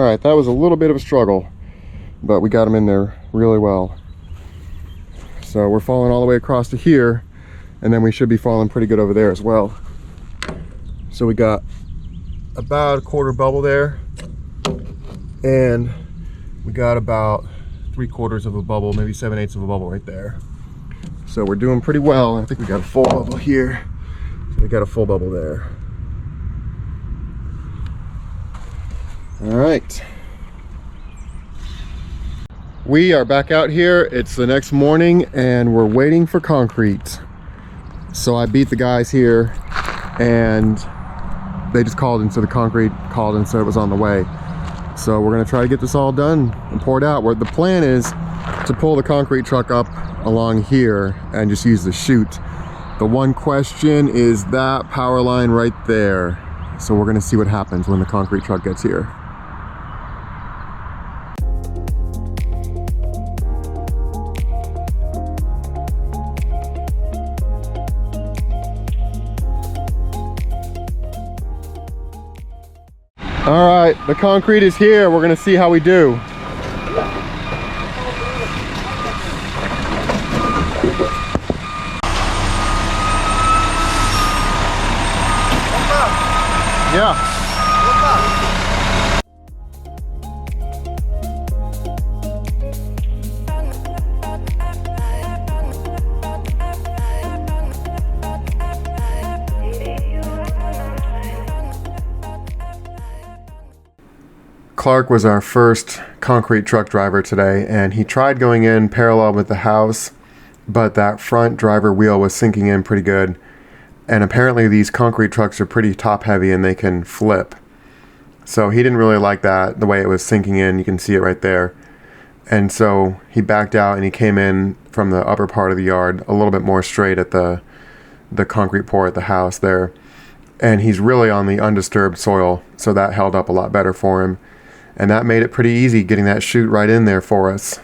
All right, that was a little bit of a struggle, but we got them in there really well. So we're falling all the way across to here, and then we should be falling pretty good over there as well. So we got about a quarter bubble there, and we got about 3/4 of a bubble, maybe 7/8 of a bubble right there. So we're doing pretty well. I think we got a full bubble here. So we got a full bubble there. All right. We are back out here. It's the next morning and we're waiting for concrete. So I beat the guys here and they just called and said the concrete called and said it was on the way. So we're gonna try to get this all done and pour it out. Where the plan is to pull the concrete truck up along here and just use the chute. The one question is that power line right there. So we're gonna see what happens when the concrete truck gets here. All right, the concrete is here. We're gonna see how we do. Yeah. Clark was our first concrete truck driver today, and he tried going in parallel with the house, but that front driver wheel was sinking in pretty good. And apparently these concrete trucks are pretty top heavy and they can flip. So he didn't really like that, the way it was sinking in. You can see it right there. And so he backed out and he came in from the upper part of the yard a little bit more straight at the concrete pour at the house there. And he's really on the undisturbed soil, so that held up a lot better for him. And that made it pretty easy getting that chute right in there for us.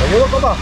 Ayun ka ba?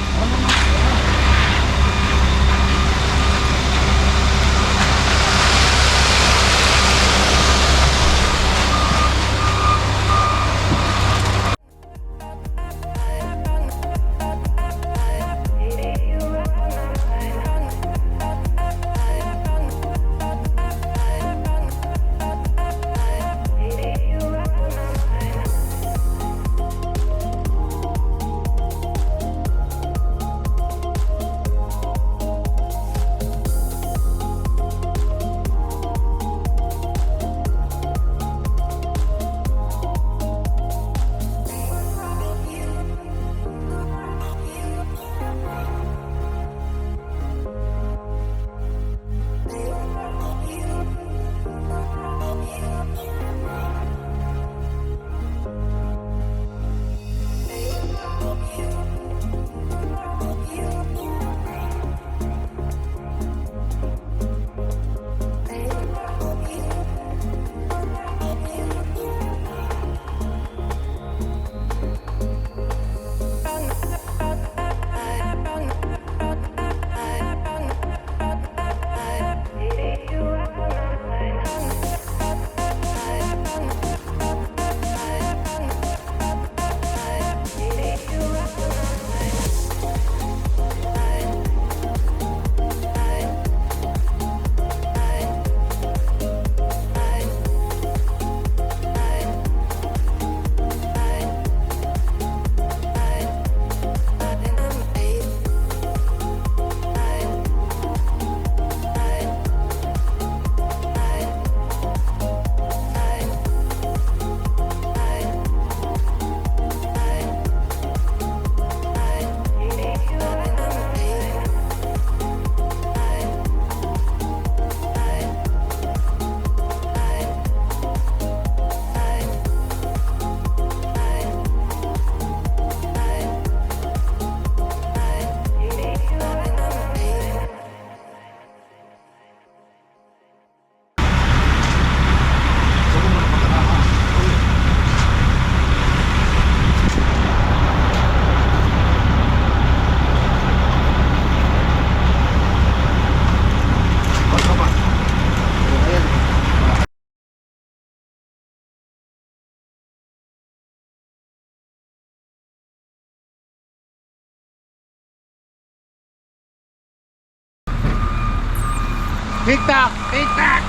TikTok, TikTok.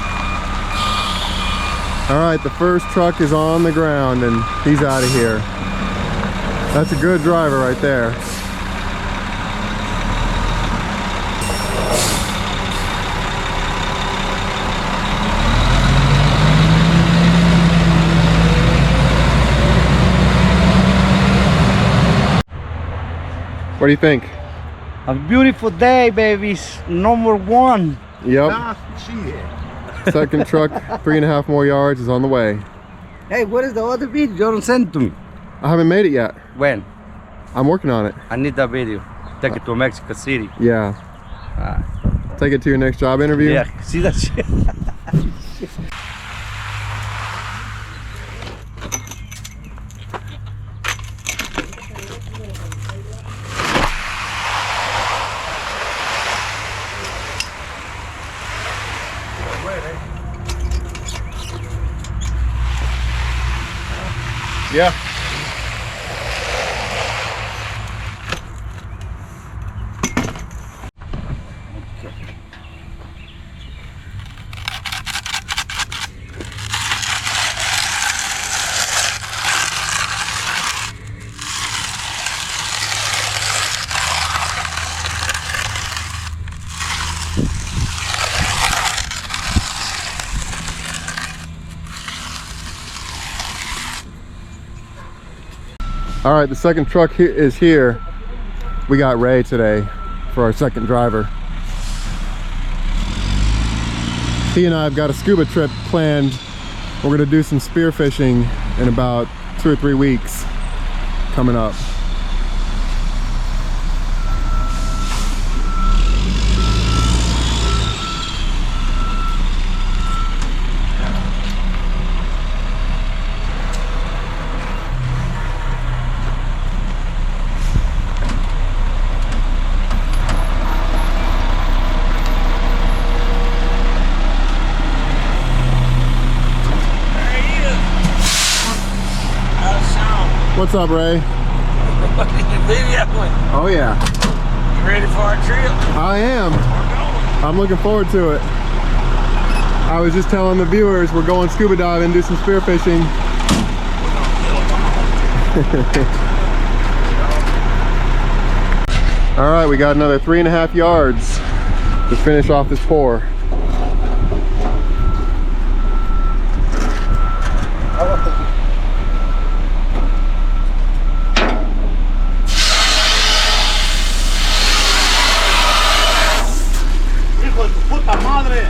All right, the first truck is on the ground and he's out of here. That's a good driver right there. What do you think? A beautiful day, babies. Number one. Yep. Ah, shit. Second truck, 3.5 more yards, is on the way. Hey, what is the other video you don't send to me? I haven't made it yet. When? I'm working on it. I need that video. Take it to Mexico City. Yeah. Take it to your next job interview? Yeah, see that shit? Yeah. All right, the second truck is here. We got Ray today for our second driver. He and I have got a scuba trip planned. We're gonna do some spearfishing in about 2 or 3 weeks coming up. What's up, Ray? What are you videoing? Oh yeah. You ready for our trip? I am. We're going. I'm looking forward to it. I was just telling the viewers we're going scuba diving, do some spearfishing. All right, we got another 3.5 yards to finish off this pour. Hijo de tu puta madre.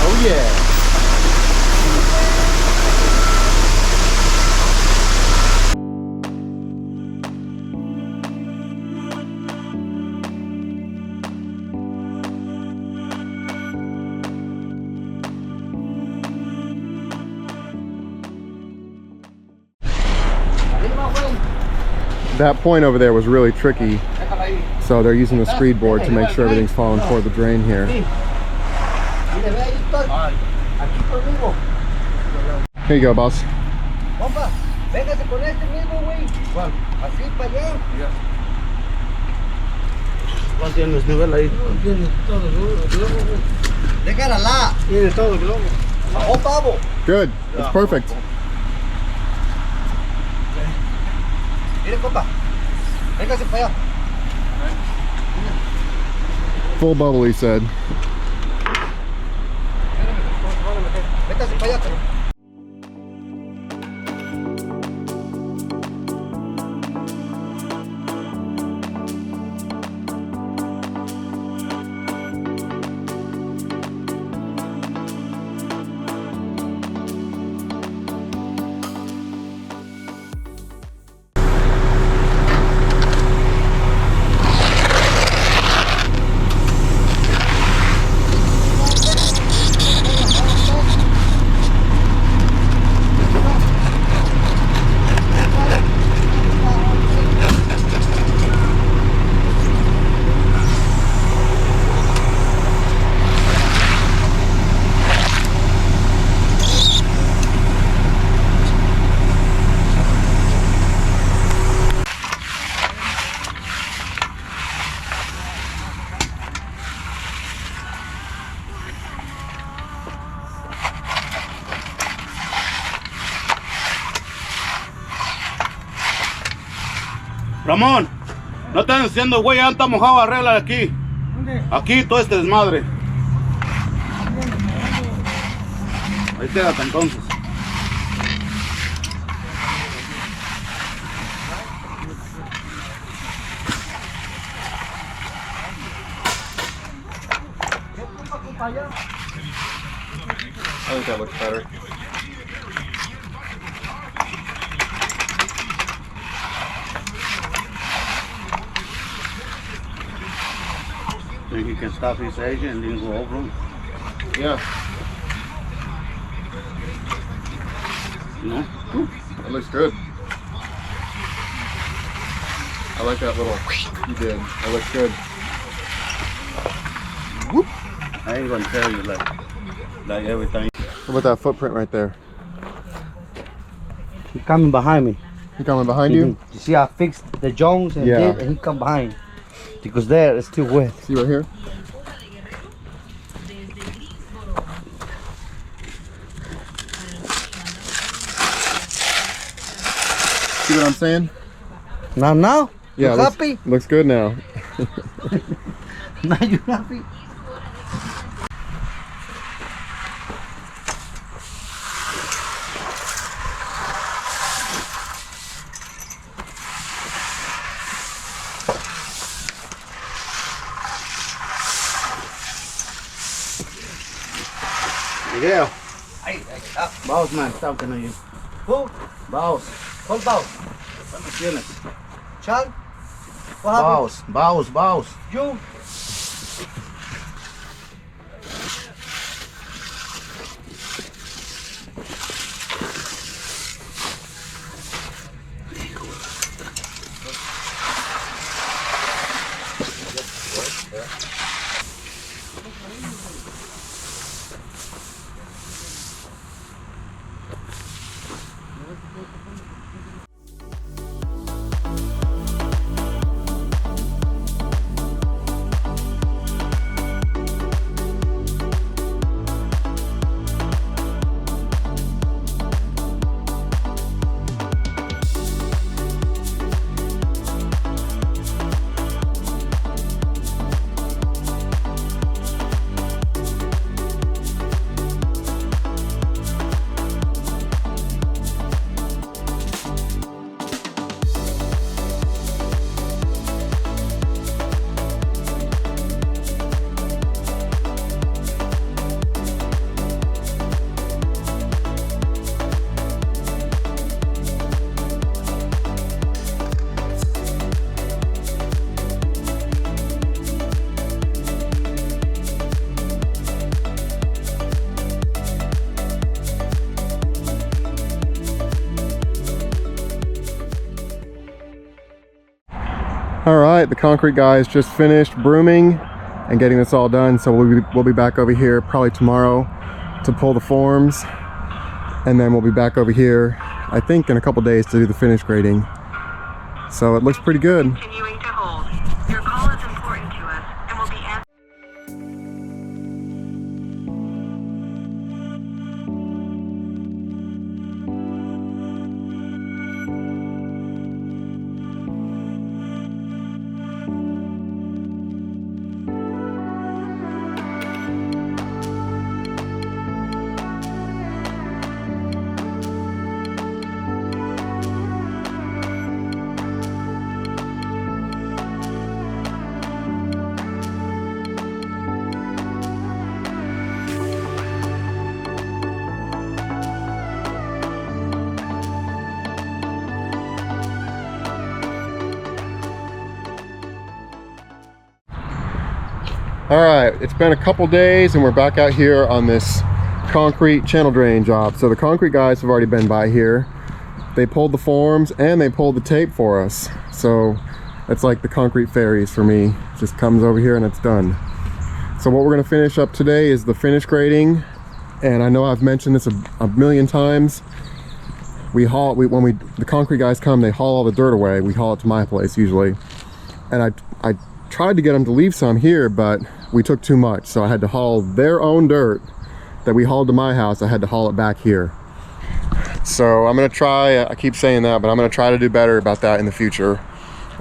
Oh yeah. That point over there was really tricky, so they're using the screed board to make sure everything's falling toward the drain here. Here you go, boss. Compa, véngase con este mismo, güey. ¿Cuál? Así para allá. ¿Cuál tienes nivel ahí? Tiene todo el globo. Déjala la. Tiene todo el globo. Oh, pavo. Good, that's perfect. Mire, compa. Véngase para allá. Full bubble, he said. Véngase para allá. Ramón, no están diciendo, güey, ya está mojado, arregla aquí. Aquí todo este desmadre. Ahí quédate entonces. I think that looks better. Think you can stop his agent and then go over him? Yeah, No? that looks good. I like that little you did. That looks good. I ain't gonna tell you like everything. What about that footprint right there? He coming behind me. He coming behind you? You see, I fixed the Jones and Yeah. did, and he come behind. Because there it's still wet. See right here? See what I'm saying? Now? Yeah, You looks, happy? looks good now. Now you happy? Miguel, Ay, Baos man, talking to you. Who? Baos, Hold down. ¿cuánto tienes? Chan? What happened? Baos. You? All right, the concrete guys just finished brooming and getting this all done. So we'll be back over here probably tomorrow to pull the forms. And then we'll be back over here, I think in a couple days to do the finish grading. So it looks pretty good. Continuing to hold. Your call is important to us and will be answered. All right, it's been a couple days and we're back out here on this concrete channel drain job. So the concrete guys have already been by here. They pulled the forms and they pulled the tape for us. So it's like the concrete fairies for me. It just comes over here and it's done. So what we're gonna finish up today is the finish grading. And I know I've mentioned this a million times. When the concrete guys come, they haul all the dirt away. We haul it to my place usually. And I tried to get them to leave some here, but we took too much. So I had to haul their own dirt that we hauled to my house. I had to haul it back here. So I'm gonna try, I keep saying that, but I'm gonna try to do better about that in the future.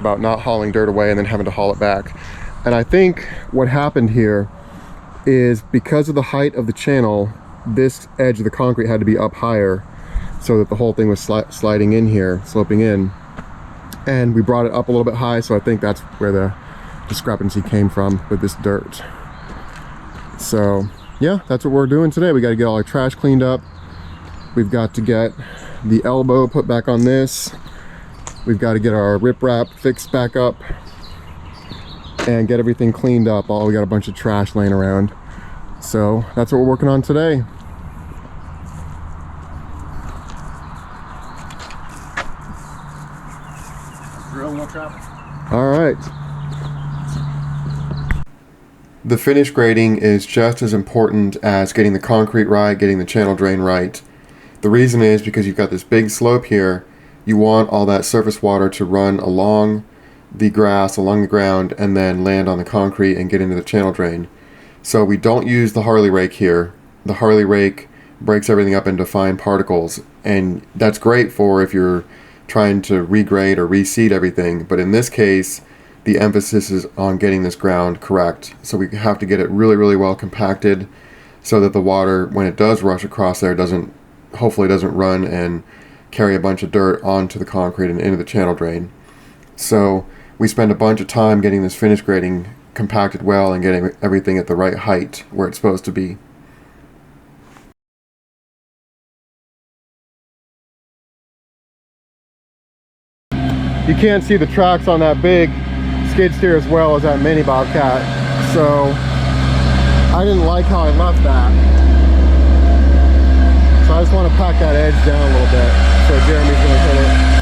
about not hauling dirt away and then having to haul it back. And I think what happened here is because of the height of the channel, this edge of the concrete had to be up higher so that the whole thing was sliding in here, sloping in. And we brought it up a little bit high, so I think that's where the discrepancy came from with this dirt. So yeah, that's what we're doing today. We got to get all our trash cleaned up. We've got to get the elbow put back on this. We've got to get our riprap fixed back up and get everything cleaned up. We got a bunch of trash laying around. So that's what we're working on today. All right. The finish grading is just as important as getting the concrete right, getting the channel drain right. The reason is because you've got this big slope here. You want all that surface water to run along the grass, along the ground, and then land on the concrete and get into the channel drain. So we don't use the Harley rake here. The Harley rake breaks everything up into fine particles, and that's great for if you're trying to regrade or reseed everything. But in this case, the emphasis is on getting this ground correct. So we have to get it really, really well compacted so that the water, when it does rush across there, hopefully doesn't run and carry a bunch of dirt onto the concrete and into the channel drain. So we spend a bunch of time getting this finish grading compacted well and getting everything at the right height where it's supposed to be. You can't see the tracks on that big skid steer as well as that mini Bobcat, so I didn't like how I left that. So I just want to pack that edge down a little bit so Jeremy's going to hit it.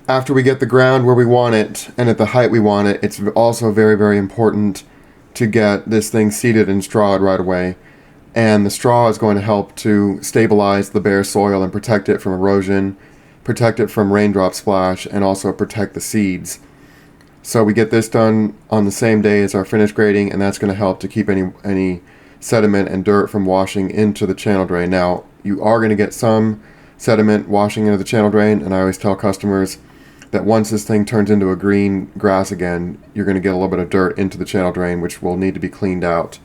After we get the ground where we want it and at the height we want it, it's also very, very important to get this thing seeded and strawed right away. And the straw is going to help to stabilize the bare soil and protect it from erosion, protect it from raindrop splash, and also protect the seeds. So we get this done on the same day as our finish grading, and that's going to help to keep any sediment and dirt from washing into the channel drain. Now, you are going to get some sediment washing into the channel drain, and I always tell customers that once this thing turns into a green grass again, you're going to get a little bit of dirt into the channel drain, which will need to be cleaned out.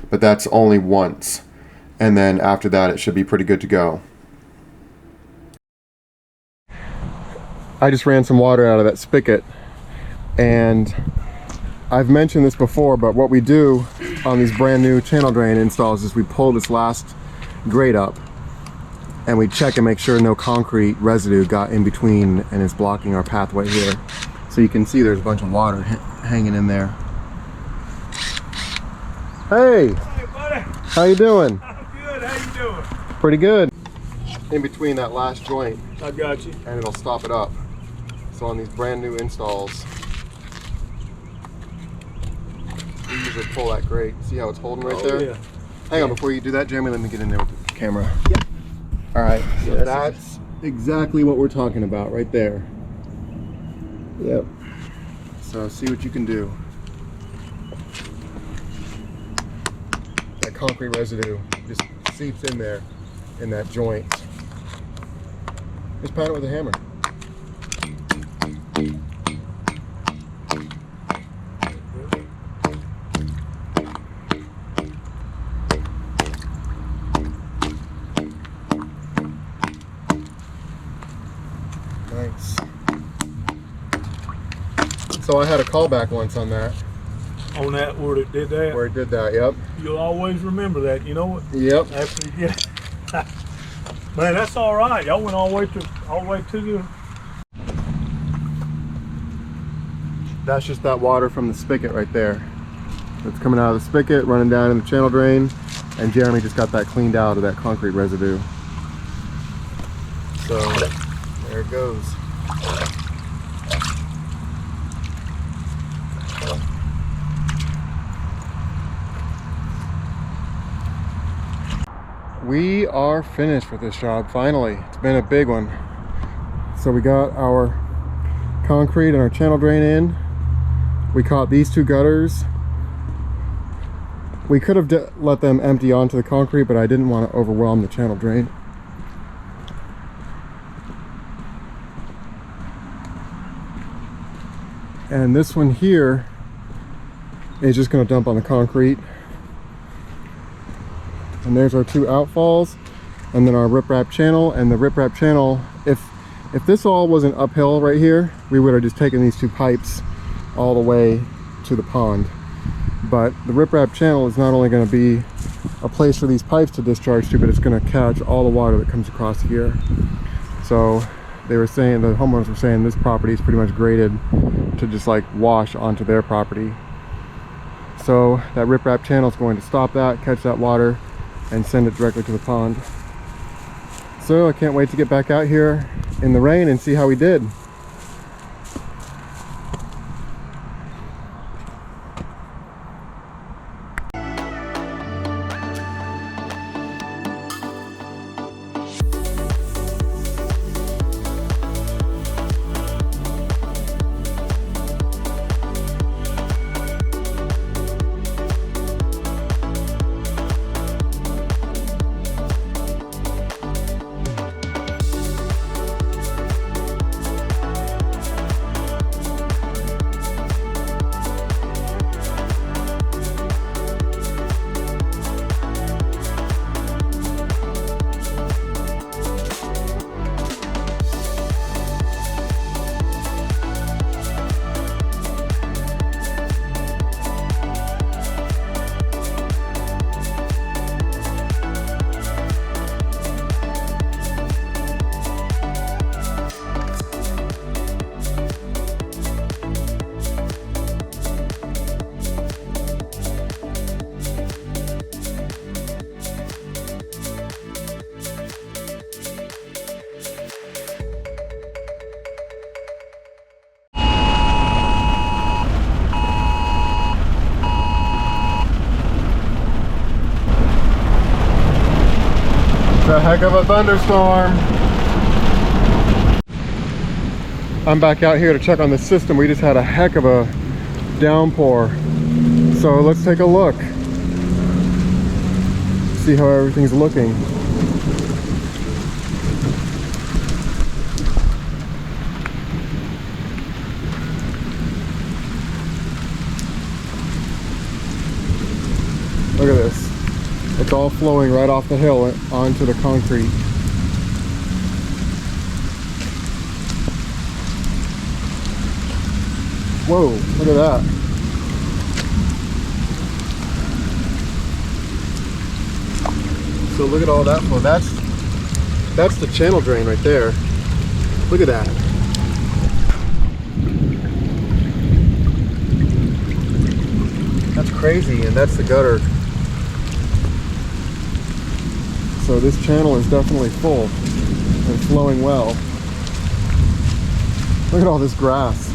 But that's only once, and then after that it should be pretty good to go. I just ran some water out of that spigot, and I've mentioned this before, but what we do on these brand new channel drain installs is we pull this last grate up and we check and make sure no concrete residue got in between and is blocking our pathway here. So you can see there's a bunch of water hanging in there. Hey! Hey, buddy. How you doing? I'm good. How you doing? Pretty good. In between that last joint, I got you. and it'll stop it up. So on these brand new installs, we usually pull that grate. See how it's holding right there? Yeah. Hang on, before you do that, Jeremy, let me get in there with the camera. Yep. All right, so Yeah, that's exactly what we're talking about right there. Yep. So see what you can do. That concrete residue just seeps in there in that joint. Just pat it with a hammer. Nice. So I had a callback once on that. On that where it did that? Where it did that, yep. You'll always remember that, you know what? Yep. After you get it. Man, that's all right. Y'all went all the way to the... That's just that water from the spigot right there. It's coming out of the spigot, running down in the channel drain, and Jeremy just got that cleaned out of that concrete residue. So, there it goes. We are finished with this job, finally. It's been a big one. So we got our concrete and our channel drain in. We caught these two gutters We could have let them empty onto the concrete, but I didn't want to overwhelm the channel drain. And this one here is just going to dump on the concrete. And there's our two outfalls, and then our riprap channel. And the riprap channel, if this all wasn't uphill right here, we would have just taken these two pipes all the way to the pond. But the riprap channel is not only going to be a place for these pipes to discharge to, but it's going to catch all the water that comes across here. So they were saying, the homeowners were saying, this property is pretty much graded to just like wash onto their property. So that riprap channel is going to stop that, catch that water, and send it directly to the pond. So I can't wait to get back out here in the rain and see how we did. It's a heck of a thunderstorm. I'm back out here to check on the system. We just had a heck of a downpour. So let's take a look. See how everything's looking. Look at this. It's all flowing right off the hill onto the concrete. Whoa, look at that. So look at all that flow. That's the channel drain right there. Look at that. That's crazy, and that's the gutter. So this channel is definitely full and flowing well. Look at all this grass.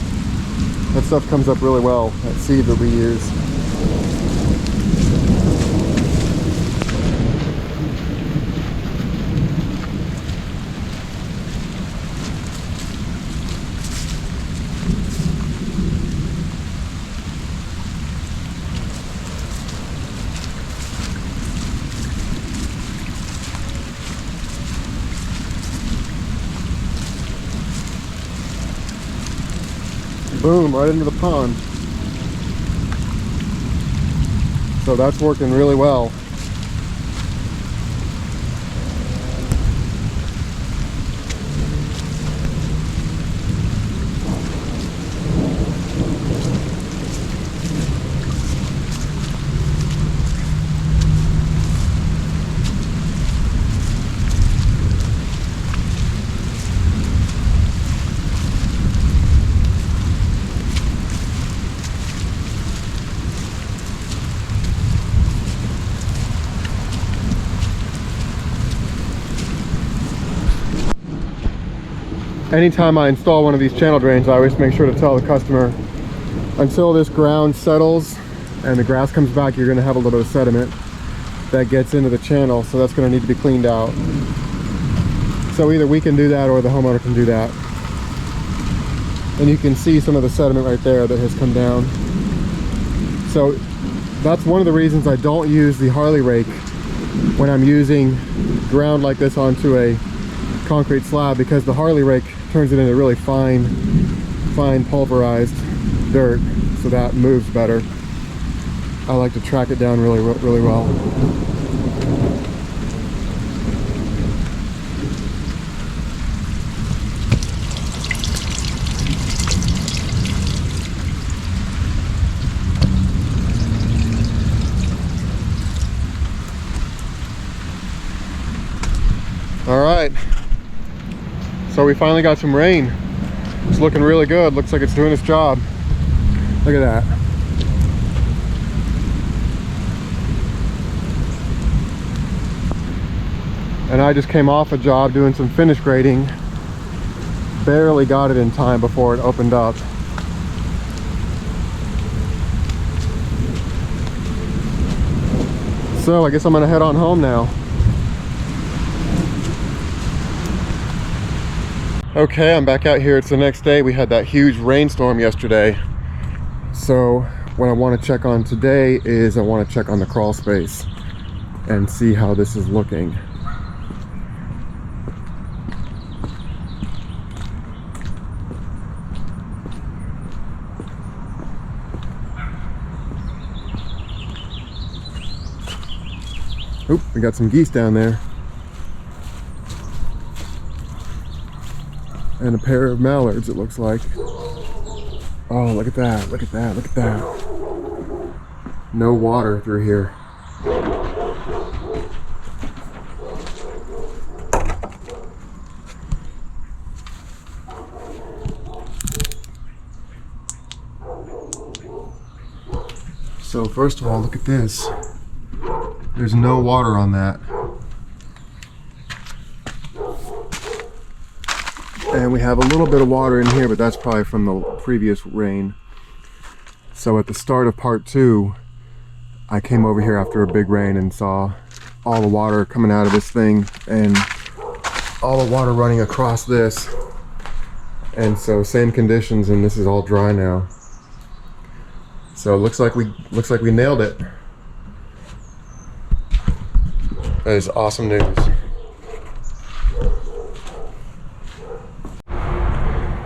That stuff comes up really well, that seed that we use. Boom, right into the pond. So that's working really well. Anytime I install one of these channel drains, I always make sure to tell the customer, until this ground settles and the grass comes back, you're going to have a little bit of sediment that gets into the channel, so that's going to need to be cleaned out. So either we can do that or the homeowner can do that. And you can see some of the sediment right there that has come down. So That's one of the reasons I don't use the Harley rake when I'm using ground like this onto a concrete slab, because the Harley rake turns it into really fine pulverized dirt, so that moves better. I like to track it down really well. All right, so we finally got some rain. It's looking really good. Looks like it's doing its job. Look at that. And I just came off a job doing some finish grading. Barely got it in time before it opened up. So I guess I'm gonna head on home now. Okay, I'm back out here. It's the next day. We had that huge rainstorm yesterday. So what I want to check on today is I want to check on the crawl space and see how this is looking. Oop, we got some geese down there. And a pair of mallards, it looks like. Oh, look at that, look at that, look at that. No water through here. So first of all, look at this. There's no water on that. And we have a little bit of water in here, but that's probably from the previous rain. So at the start of part 2, I came over here after a big rain and saw all the water coming out of this thing and all the water running across this. And so same conditions, and this is all dry now. So it looks like we nailed it. That is awesome news.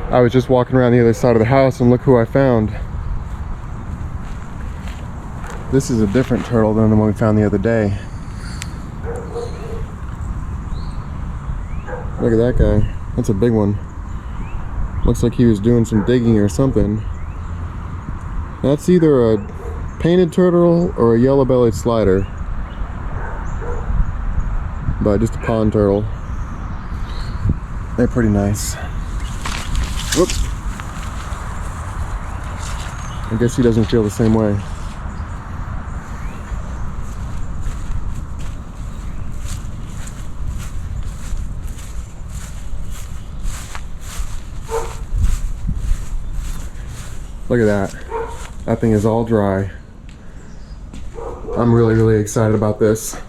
I was just walking around the other side of the house and look who I found. This is a different turtle than the one we found the other day. Look at that guy. That's a big one. Looks like he was doing some digging or something. That's either a painted turtle or a yellow-bellied slider. But just a pond turtle. They're pretty nice. Whoops. I guess he doesn't feel the same way. Look at that. That thing is all dry. I'm really excited about this.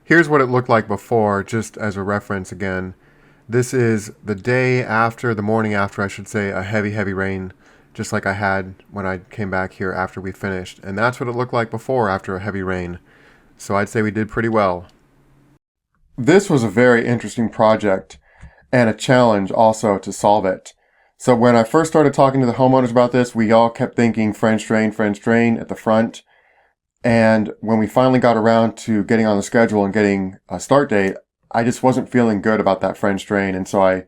Here's what it looked like before, just as a reference again. This is the day after, the morning after, I should say, a heavy rain, just like I had when I came back here after we finished. And that's what it looked like before, after a heavy rain. So I'd say we did pretty well. This was a very interesting project and a challenge also to solve it. So when I first started talking to the homeowners about this, we all kept thinking French drain at the front. And when we finally got around to getting on the schedule and getting a start date, I just wasn't feeling good about that French drain. And so I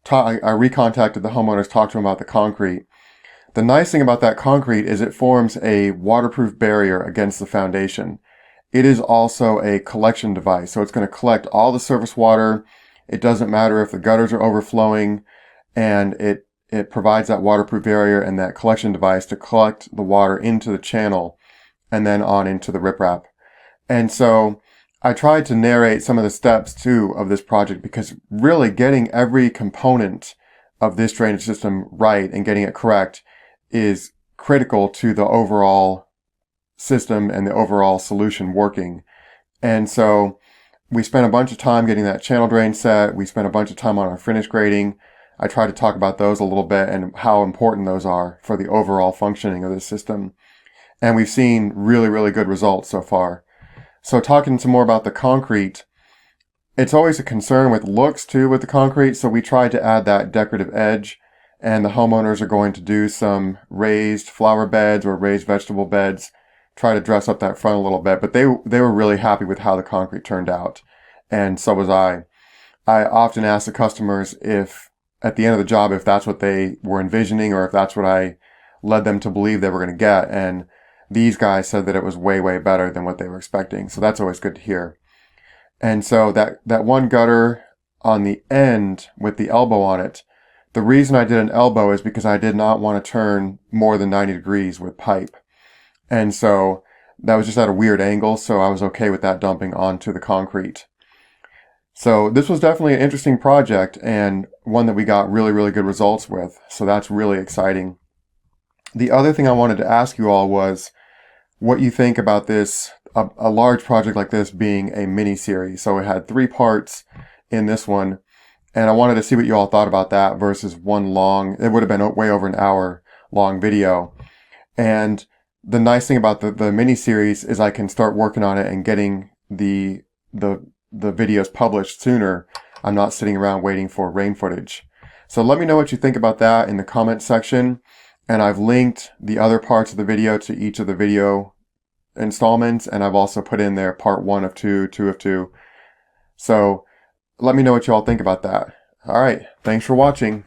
recontacted the homeowners, talked to them about the concrete. The nice thing about that concrete is it forms a waterproof barrier against the foundation. It is also a collection device. So it's going to collect all the surface water. It doesn't matter if the gutters are overflowing, and it provides that waterproof barrier and that collection device to collect the water into the channel and then on into the riprap. And so I tried to narrate some of the steps too of this project, because really getting every component of this drainage system right and getting it correct is critical to the overall system and the overall solution working. And so we spent a bunch of time getting that channel drain set. We spent a bunch of time on our finish grading. I tried to talk about those a little bit and how important those are for the overall functioning of the system. And we've seen really, really good results so far. So talking some more about the concrete, it's always a concern with looks too with the concrete. So we tried to add that decorative edge, and the homeowners are going to do some raised flower beds or raised vegetable beds, try to dress up that front a little bit. But they were really happy with how the concrete turned out. And so was I. I often ask the customers if at the end of the job, if that's what they were envisioning or if that's what I led them to believe they were going to get. And these guys said that it was way, way better than what they were expecting. So that's always good to hear. And so that one gutter on the end with the elbow on it, the reason I did an elbow is because I did not want to turn more than 90 degrees with pipe. And so that was just at a weird angle. So I was okay with that dumping onto the concrete. So this was definitely an interesting project and one that we got really, really good results with. So that's really exciting. The other thing I wanted to ask you all was what you think about this, a large project like this being a mini series. So it had 3 parts in this one, and I wanted to see what you all thought about that versus one long, it would have been way over an hour long video. And the nice thing about the mini series is I can start working on it and getting the videos published sooner. I'm not sitting around waiting for rain footage. So let me know what you think about that in the comment section. And I've linked the other parts of the video to each of the video installments. And I've also put in there part 1 of 2, 2 of 2. So let me know what you all think about that. All right. Thanks for watching.